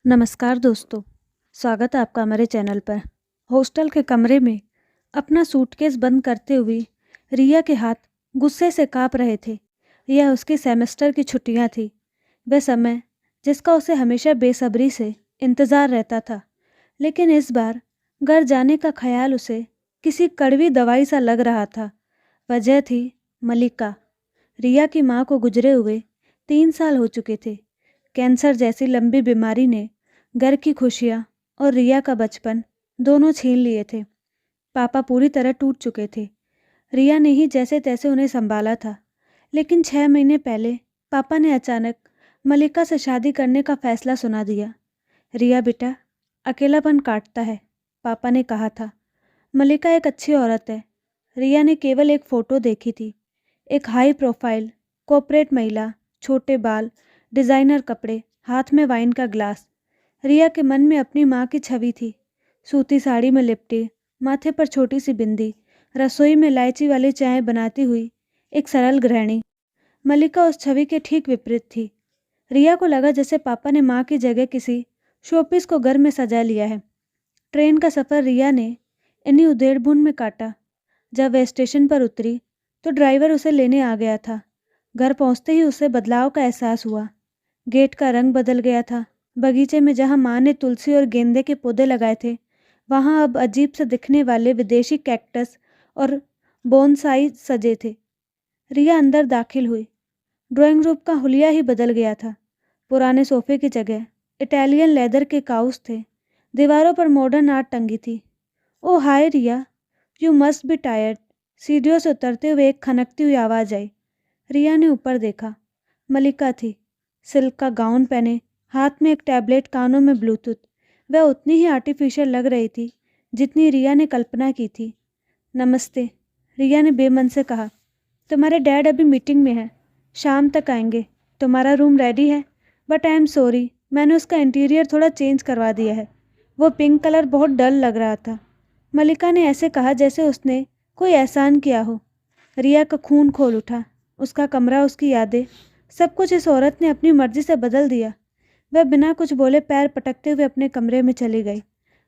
नमस्कार दोस्तों, स्वागत है आपका हमारे चैनल पर। हॉस्टल के कमरे में अपना सूटकेस बंद करते हुए रिया के हाथ गुस्से से कांप रहे थे। यह उसकी सेमेस्टर की छुट्टियां थी, वह समय जिसका उसे हमेशा बेसब्री से इंतज़ार रहता था। लेकिन इस बार घर जाने का ख्याल उसे किसी कड़वी दवाई सा लग रहा था। वजह थी मलिका। रिया की माँ को गुजरे हुए 3 साल हो चुके थे। कैंसर जैसी लंबी बीमारी ने घर की खुशियाँ और रिया का बचपन दोनों छीन लिए थे। पापा पूरी तरह टूट चुके थे। रिया ने ही जैसे तैसे उन्हें संभाला था। लेकिन 6 महीने पहले पापा ने अचानक मलिका से शादी करने का फैसला सुना दिया। रिया बेटा, अकेलापन काटता है, पापा ने कहा था। मलिका एक अच्छी औरत है। रिया ने केवल एक फ़ोटो देखी थी। एक हाई प्रोफाइल कॉर्पोरेट महिला, छोटे बाल, डिज़ाइनर कपड़े, हाथ में वाइन का ग्लास। रिया के मन में अपनी माँ की छवि थी, सूती साड़ी में लिपटी, माथे पर छोटी सी बिंदी, रसोई में इलायची वाली चाय बनाती हुई एक सरल गृहिणी। मलिका उस छवि के ठीक विपरीत थी। रिया को लगा जैसे पापा ने माँ की जगह किसी शोपीस को घर में सजा लिया है। ट्रेन का सफ़र रिया ने इन्हीं उधेड़-बुन में काटा। जब वह स्टेशन पर उतरी तो ड्राइवर उसे लेने आ गया था। घर पहुंचते ही उसे बदलाव का एहसास हुआ। गेट का रंग बदल गया था। बगीचे में जहां माँ ने तुलसी और गेंदे के पौधे लगाए थे, वहां अब अजीब से दिखने वाले विदेशी कैक्टस और बोनसाई सजे थे। रिया अंदर दाखिल हुई। ड्राइंग रूम का हुलिया ही बदल गया था। पुराने सोफे की जगह इटालियन लेदर के काउच थे। दीवारों पर मॉडर्न आर्ट टंगी थी। ओ हाय रिया, यू मस्ट बी टायर्ड। सीढ़ियों से उतरते हुए एक खनकती हुई आवाज़ आई। रिया ने ऊपर देखा। मलिका थी, सिल्क का गाउन पहने, हाथ में एक टैबलेट, कानों में ब्लूटूथ। वह उतनी ही आर्टिफिशियल लग रही थी जितनी रिया ने कल्पना की थी। नमस्ते, रिया ने बेमन से कहा। तुम्हारे डैड अभी मीटिंग में हैं, शाम तक आएंगे। तुम्हारा रूम रेडी है, बट आई एम सॉरी, मैंने उसका इंटीरियर थोड़ा चेंज करवा दिया है। वो पिंक कलर बहुत डल लग रहा था। मलिका ने ऐसे कहा जैसे उसने कोई एहसान किया हो। रिया का खून खोल उठा। उसका कमरा, उसकी यादें, सब कुछ इस औरत ने अपनी मर्जी से बदल दिया। वह बिना कुछ बोले पैर पटकते हुए अपने कमरे में चली गई।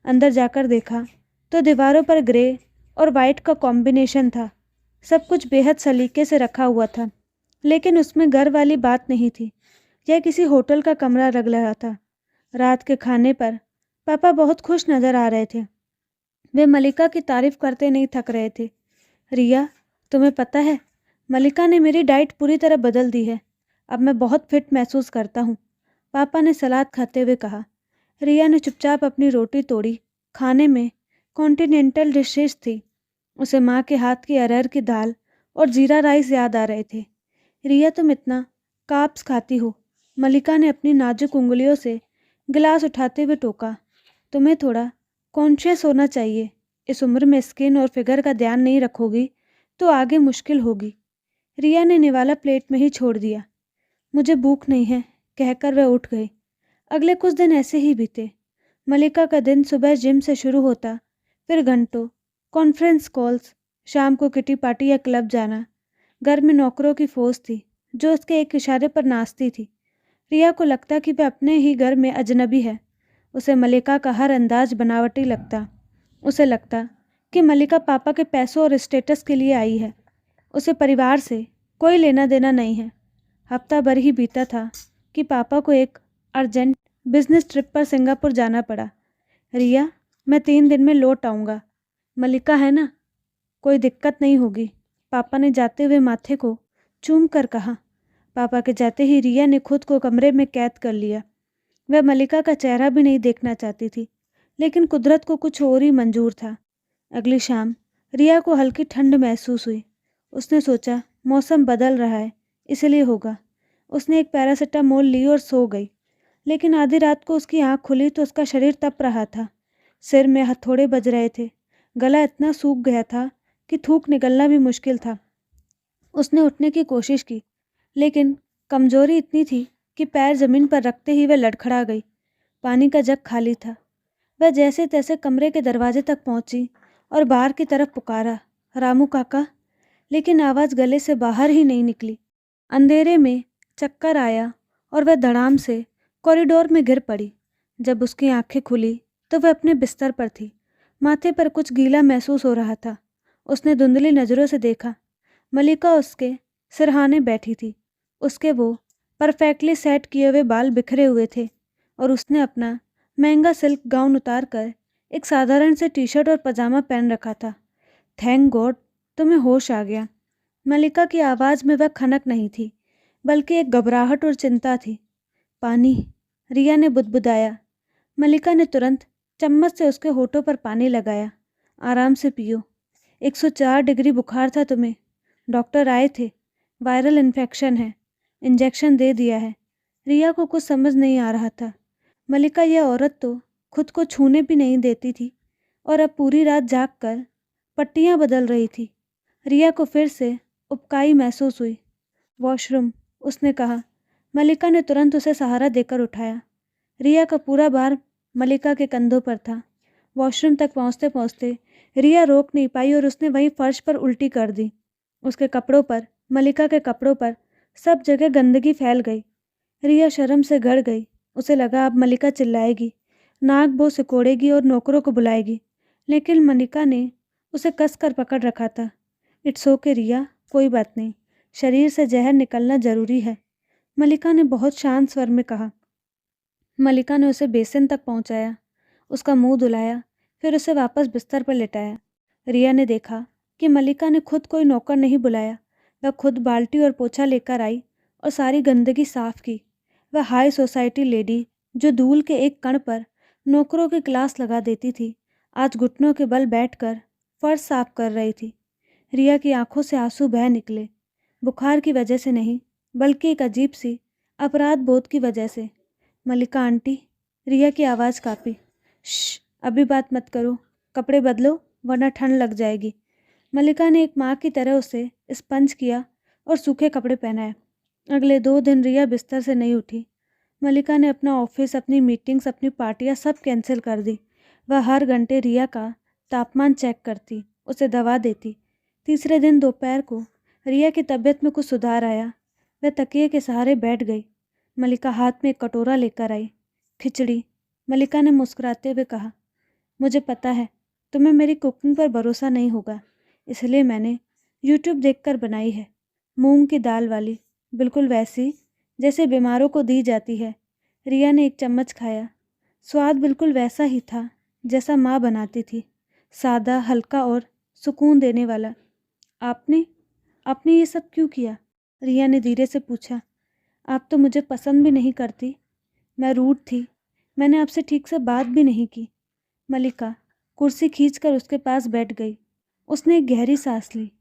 अंदर जाकर देखा तो दीवारों पर ग्रे और वाइट का कॉम्बिनेशन था। सब कुछ बेहद सलीके से रखा हुआ था, लेकिन उसमें घर वाली बात नहीं थी। यह किसी होटल का कमरा लग रहा था। रात के खाने पर पापा बहुत खुश नजर आ रहे थे। वे मलिका की तारीफ करते नहीं थक रहे थे। रिया, तुम्हें पता है, मलिका ने मेरी डाइट पूरी तरह बदल दी है। अब मैं बहुत फिट महसूस करता हूँ, पापा ने सलाद खाते हुए कहा। रिया ने चुपचाप अपनी रोटी तोड़ी। खाने में कॉन्टिनेंटल डिशेस थी। उसे माँ के हाथ की अरहर की दाल और जीरा राइस याद आ रहे थे। रिया, तुम इतना कार्ब्स खाती हो, मलिका ने अपनी नाजुक उंगलियों से गिलास उठाते हुए टोका। तुम्हें थोड़ा कॉन्शियस होना चाहिए। इस उम्र में स्किन और फिगर का ध्यान नहीं रखोगी तो आगे मुश्किल होगी। रिया ने निवाला प्लेट में ही छोड़ दिया। मुझे भूख नहीं है, कहकर वह उठ गई। अगले कुछ दिन ऐसे ही बीते। मलिका का दिन सुबह जिम से शुरू होता, फिर घंटों कॉन्फ्रेंस कॉल्स, शाम को किटी पार्टी या क्लब जाना। घर में नौकरों की फौज थी जो उसके एक इशारे पर नाचती थी। रिया को लगता कि वह अपने ही घर में अजनबी है। उसे मलिका का हर अंदाज बनावटी लगता। उसे लगता कि मलिका पापा के पैसों और स्टेटस के लिए आई है। उसे परिवार से कोई लेना देना नहीं है। हफ्ता भर ही बीता था कि पापा को एक अर्जेंट बिजनेस ट्रिप पर सिंगापुर जाना पड़ा। रिया, मैं 3 दिन में लौट आऊँगा। मलिका है ना, कोई दिक्कत नहीं होगी, पापा ने जाते हुए माथे को चूम कर कहा। पापा के जाते ही रिया ने खुद को कमरे में कैद कर लिया। वह मलिका का चेहरा भी नहीं देखना चाहती थी, लेकिन कुदरत को कुछ और ही मंजूर था। अगली शाम रिया को हल्की ठंड महसूस हुई। उसने सोचा मौसम बदल रहा है, इसलिए होगा। उसने एक पैरासीटामोल ली और सो गई। लेकिन आधी रात को उसकी आंख खुली तो उसका शरीर तप रहा था। सिर में हथौड़े बज रहे थे। गला इतना सूख गया था कि थूक निकलना भी मुश्किल था। उसने उठने की कोशिश की, लेकिन कमजोरी इतनी थी कि पैर जमीन पर रखते ही वह लड़खड़ा गई। पानी का जग खाली था। वह जैसे तैसे कमरे के दरवाजे तक पहुंची और बाहर की तरफ पुकारा, रामू काका, लेकिन आवाज़ गले से बाहर ही नहीं निकली। अंधेरे में चक्कर आया और वह धड़ाम से कॉरिडोर में गिर पड़ी। जब उसकी आंखें खुली तो वह अपने बिस्तर पर थी। माथे पर कुछ गीला महसूस हो रहा था। उसने धुंधली नज़रों से देखा। मलिका उसके सिरहाने बैठी थी। उसके वो परफेक्टली सेट किए हुए बाल बिखरे हुए थे और उसने अपना महंगा सिल्क गाउन उतार कर एक साधारण से टी शर्ट और पजामा पहन रखा था। थैंक गॉड, तुम्हें होश आ गया। मलिका की आवाज़ में वह खनक नहीं थी, बल्कि एक घबराहट और चिंता थी। पानी, रिया ने बुदबुदाया। मलिका ने तुरंत चम्मच से उसके होठों पर पानी लगाया। आराम से पियो। 104 डिग्री बुखार था तुम्हें। डॉक्टर आए थे। वायरल इन्फेक्शन है। इंजेक्शन दे दिया है। रिया को कुछ समझ नहीं आ रहा था। मलिका यह औरत तो खुद को छूने भी नहीं देती थी और अब पूरी रात जाग कर पट्टियाँ बदल रही थी। रिया को फिर से उबकाई महसूस हुई। वॉशरूम, उसने कहा। मलिका ने तुरंत उसे सहारा देकर उठाया। रिया का पूरा भार मलिका के कंधों पर था। वॉशरूम तक पहुँचते पहुँचते रिया रोक नहीं पाई और उसने वहीं फर्श पर उल्टी कर दी। उसके कपड़ों पर, मलिका के कपड़ों पर सब जगह गंदगी फैल गई। रिया शर्म से गड़ गई। उसे लगा अब मलिका चिल्लाएगी, नाक बो सिकोड़ेगी और नौकरों को बुलाएगी, लेकिन मलिका ने उसे कसकर पकड़ रखा था। इट्स ओके रिया, कोई बात नहीं। शरीर से जहर निकलना जरूरी है, मलिका ने बहुत शांत स्वर में कहा। मलिका ने उसे बेसिन तक पहुंचाया, उसका मुंह धुलाया, फिर उसे वापस बिस्तर पर लेटाया। रिया ने देखा कि मलिका ने खुद कोई नौकर नहीं बुलाया। वह खुद बाल्टी और पोछा लेकर आई और सारी गंदगी साफ की। वह हाई सोसाइटी लेडी जो धूल के एक कण पर नौकरों की क्लास लगा देती थी, आज घुटनों के बल बैठकर फर्श साफ कर रही थी। रिया की आंखों से आंसू बह निकले। बुखार की वजह से नहीं, बल्कि एक अजीब सी अपराध बोध की वजह से। मलिका आंटी, रिया की आवाज़ काँपी। श्श, अभी बात मत करो, कपड़े बदलो वरना ठंड लग जाएगी। मलिका ने एक माँ की तरह उसे स्पंज किया और सूखे कपड़े पहनाए। अगले 2 दिन रिया बिस्तर से नहीं उठी। मलिका ने अपना ऑफिस, अपनी मीटिंग्स, अपनी पार्टियां सब कैंसिल कर दी। वह हर घंटे रिया का तापमान चेक करती, उसे दवा देती। तीसरे दिन दोपहर को रिया की तबीयत में कुछ सुधार आया। वह तकिए के सहारे बैठ गई। मलिका हाथ में एक कटोरा लेकर आई। खिचड़ी, मलिका ने मुस्कुराते हुए कहा। मुझे पता है तुम्हें मेरी कुकिंग पर भरोसा नहीं होगा, इसलिए मैंने यूट्यूब देखकर बनाई है। मूंग की दाल वाली, बिल्कुल वैसी जैसे बीमारों को दी जाती है। रिया ने एक चम्मच खाया। स्वाद बिल्कुल वैसा ही था जैसा माँ बनाती थी, सादा, हल्का और सुकून देने वाला। आपने आपने ये सब क्यों किया? रिया ने धीरे से पूछा। आप तो मुझे पसंद भी नहीं करती। मैं रूठ थी, मैंने आपसे ठीक से बात भी नहीं की। मलिका कुर्सी खींचकर उसके पास बैठ गई। उसने एक गहरी सांस ली।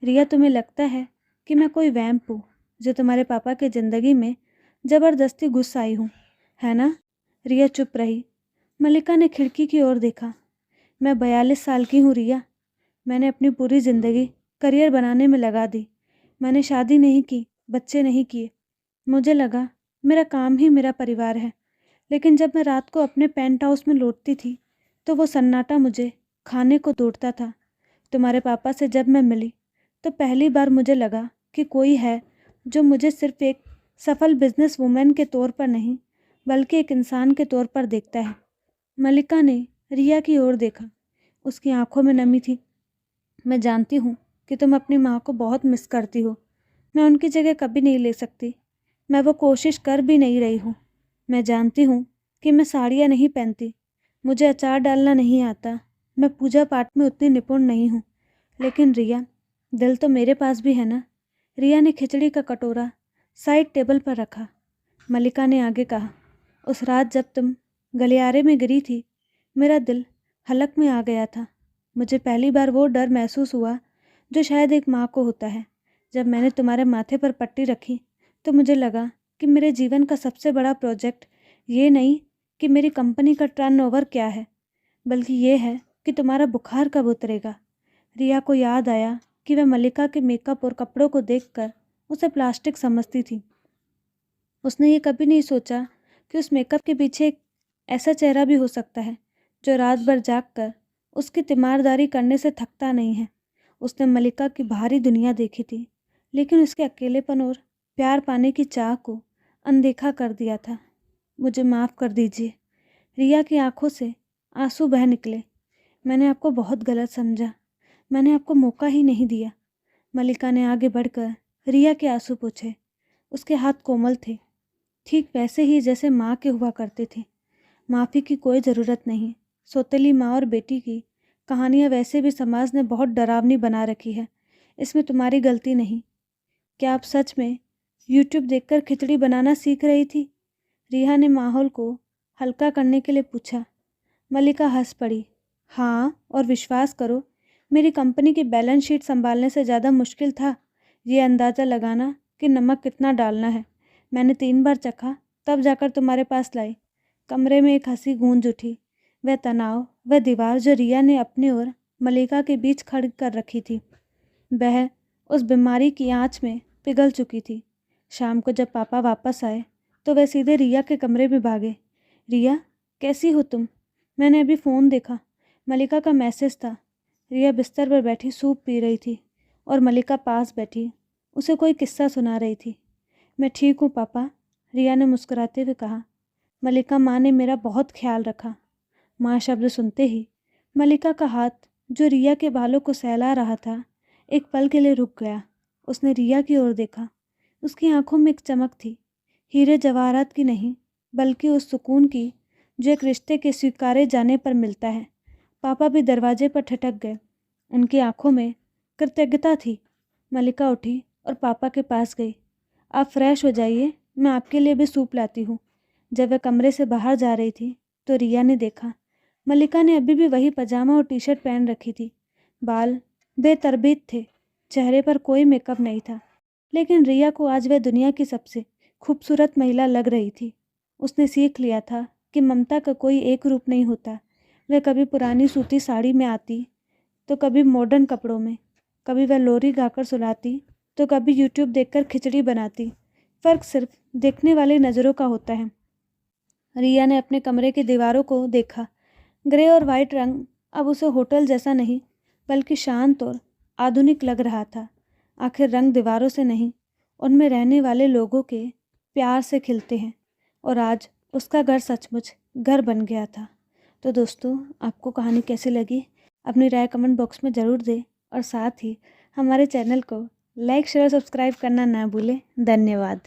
रिया, तुम्हें लगता है कि मैं कोई वैम्प हूँ जो तुम्हारे पापा की ज़िंदगी में ज़बरदस्ती घुस आई हूँ, है ना? रिया चुप रही। मलिका ने खिड़की की ओर देखा। मैं 42 साल की हूँ रिया। मैंने अपनी पूरी ज़िंदगी करियर बनाने में लगा दी। मैंने शादी नहीं की, बच्चे नहीं किए। मुझे लगा मेरा काम ही मेरा परिवार है। लेकिन जब मैं रात को अपने पेंट हाउस में लौटती थी तो वो सन्नाटा मुझे खाने को दौड़ता था। तुम्हारे पापा से जब मैं मिली तो पहली बार मुझे लगा कि कोई है जो मुझे सिर्फ एक सफल बिजनेस वूमेन के तौर पर नहीं, बल्कि एक इंसान के तौर पर देखता है। मलिका ने रिया की ओर देखा। उसकी आंखों में नमी थी। मैं जानती हूँ कि तुम अपनी माँ को बहुत मिस करती हो। मैं उनकी जगह कभी नहीं ले सकती। मैं वो कोशिश कर भी नहीं रही हूँ। मैं जानती हूँ कि मैं साड़ियाँ नहीं पहनती, मुझे अचार डालना नहीं आता, मैं पूजा पाठ में उतनी निपुण नहीं हूँ। लेकिन रिया, दिल तो मेरे पास भी है ना। रिया ने खिचड़ी का कटोरा साइड टेबल पर रखा। मलिका ने आगे कहा, उस रात जब तुम गलियारे में गिरी थी, मेरा दिल हलक में आ गया था। मुझे पहली बार वो डर महसूस हुआ जो शायद एक माँ को होता है। जब मैंने तुम्हारे माथे पर पट्टी रखी तो मुझे लगा कि मेरे जीवन का सबसे बड़ा प्रोजेक्ट ये नहीं कि मेरी कंपनी का टर्नओवर क्या है, बल्कि ये है कि तुम्हारा बुखार कब उतरेगा। रिया को याद आया कि वह मलिका के मेकअप और कपड़ों को देखकर उसे प्लास्टिक समझती थी। उसने ये कभी नहीं सोचा कि उस मेकअप के पीछे एक ऐसा चेहरा भी हो सकता है जो रात भर जागकर उसकी तीमारदारी करने से थकता नहीं है। उसने मलिका की बाहरी दुनिया देखी थी, लेकिन उसके अकेलेपन और प्यार पाने की चाह को अनदेखा कर दिया था। मुझे माफ़ कर दीजिए, रिया की आंखों से आंसू बह निकले। मैंने आपको बहुत गलत समझा, मैंने आपको मौका ही नहीं दिया। मल्लिका ने आगे बढ़कर रिया के आंसू पोंछे। उसके हाथ कोमल थे, ठीक वैसे ही जैसे माँ के हुआ करते थे। माफ़ी की कोई ज़रूरत नहीं। सौतेली माँ और बेटी की कहानियाँ वैसे भी समाज ने बहुत डरावनी बना रखी है, इसमें तुम्हारी गलती नहीं। क्या आप सच में यूट्यूब देखकर खिचड़ी बनाना सीख रही थी? रिया ने माहौल को हल्का करने के लिए पूछा। मल्लिका हंस पड़ी। हाँ, और विश्वास करो, मेरी कंपनी की बैलेंस शीट संभालने से ज़्यादा मुश्किल था ये अंदाज़ा लगाना कि नमक कितना डालना है। मैंने 3 बार चखा, तब जाकर तुम्हारे पास लाई। कमरे में एक हंसी गूंज उठी। वह तनाव, वह दीवार जो रिया ने अपनी और मल्लिका के बीच खड़ी कर रखी थी, वह उस बीमारी की आंच में पिघल चुकी थी। शाम को जब पापा वापस आए तो वह सीधे रिया के कमरे में भागे। रिया, कैसी हो तुम? मैंने अभी फ़ोन देखा, मल्लिका का मैसेज था। रिया बिस्तर पर बैठी सूप पी रही थी और मल्लिका पास बैठी उसे कोई किस्सा सुना रही थी। मैं ठीक हूँ पापा, रिया ने मुस्कुराते हुए कहा। मल्लिका, माँ ने मेरा बहुत ख्याल रखा। माँ शब्द सुनते ही मल्लिका का हाथ जो रिया के बालों को सहला रहा था एक पल के लिए रुक गया। उसने रिया की ओर देखा। उसकी आंखों में एक चमक थी, हीरे जवाहरात की नहीं, बल्कि उस सुकून की जो एक रिश्ते के स्वीकारे जाने पर मिलता है। पापा भी दरवाजे पर ठिठक गए। उनकी आंखों में कृतज्ञता थी। मल्लिका उठी और पापा के पास गई। आप फ्रेश हो जाइए, मैं आपके लिए भी सूप लाती हूँ। जब वह कमरे से बाहर जा रही थी तो रिया ने देखा मल्लिका ने अभी भी वही पजामा और टी शर्ट पहन रखी थी। बाल बेतरतीब थे, चेहरे पर कोई मेकअप नहीं था, लेकिन रिया को आज वह दुनिया की सबसे खूबसूरत महिला लग रही थी। उसने सीख लिया था कि ममता का कोई एक रूप नहीं होता। वह कभी पुरानी सूती साड़ी में आती तो कभी मॉडर्न कपड़ों में, कभी वह लोरी गाकर सुलाती तो कभी यूट्यूब देखकर खिचड़ी बनाती। फ़र्क सिर्फ देखने वाली नज़रों का होता है। रिया ने अपने कमरे की दीवारों को देखा। ग्रे और वाइट रंग अब उसे होटल जैसा नहीं बल्कि शांत और आधुनिक लग रहा था। आखिर रंग दीवारों से नहीं, उनमें रहने वाले लोगों के प्यार से खिलते हैं। और आज उसका घर सचमुच घर बन गया था। तो दोस्तों, आपको कहानी कैसी लगी अपनी राय कमेंट बॉक्स में ज़रूर दें और साथ ही हमारे चैनल को लाइक शेयर सब्सक्राइब करना ना भूलें। धन्यवाद।